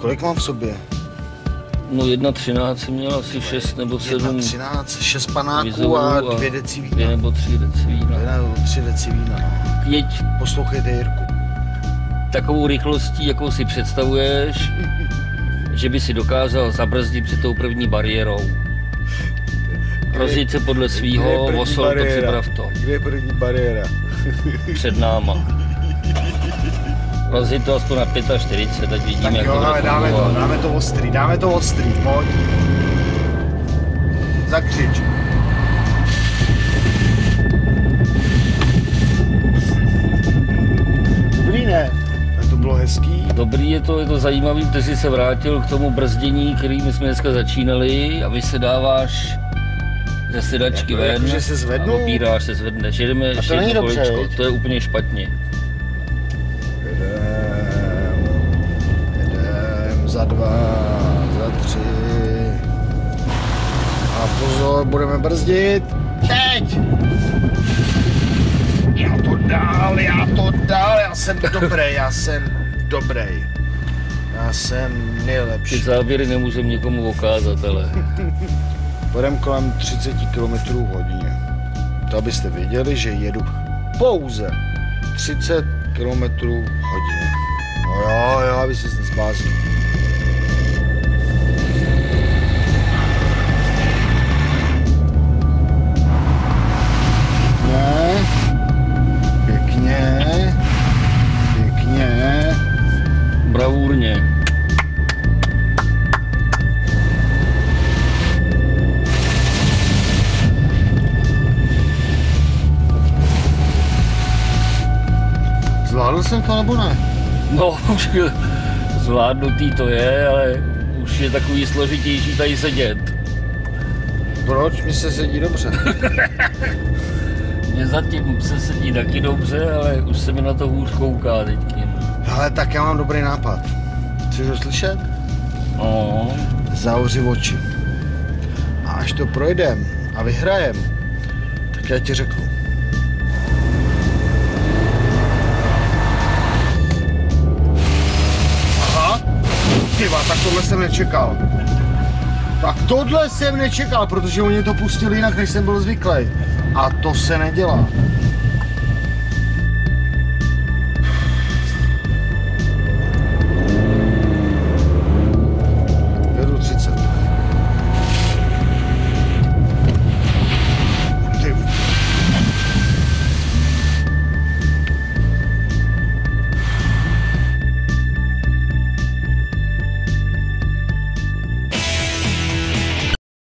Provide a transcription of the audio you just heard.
Kolik mám v sobě? No 1,13 jsem měl asi 6 nebo 7. 1,13, 6 panáků a 2 deci vína. 2 nebo 3 deci vína. 2 nebo 3 deci vína, no. Jeď Poslouchejte Jirku. takovou rychlostí, jakou si představuješ, že by si dokázal zabrzdit před tou první bariérou. Rozjet se podle svýho, osol to, připrav to. Kde je první bariéra? Před náma. Rozjet to aspoň na 45, ať vidíme, tak jak jo, to bude fungovat. dáme to ostrý, pojď. Zakřič. Dobrý, ne? Tak to bylo hezký. Dobrý je to zajímavý, ty jsi se vrátil k tomu brzdění, kterým jsme dneska začínali a vysedáváš ze sedačky ven Jakože se zvednu? a opíráš se, zvedneš. Jedeme ještě jedno količko, to je úplně špatně. Jedem za 2, za 3. A pozor, budeme brzdit. Teď! Já to dál, já jsem dobrý. Já jsem nejlepší. Ty záběry nemůžeme nikomu ukázat, ale... Budem kolem 30 km/h. To abyste věděli, že jedu pouze 30 km/h. No jo, aby se nezbláznil. Pěkně. Bravurně. Zvládl jsem to nebo ne? No, už zvládnutý to je, ale už je takový složitější tady sedět. Proč? Mi se sedí dobře. Mně zatím se sedí taky dobře, ale už se mi na to hůř kouká teďky. Ale tak já mám dobrý nápad. Chceš ho slyšet? No. Zavři oči. A až to projdem a vyhrajem, tak já ti řeknu. Aha, tyva, tak tohle jsem nečekal. Protože oni to pustili jinak, než jsem byl zvyklý. A to se nedělá.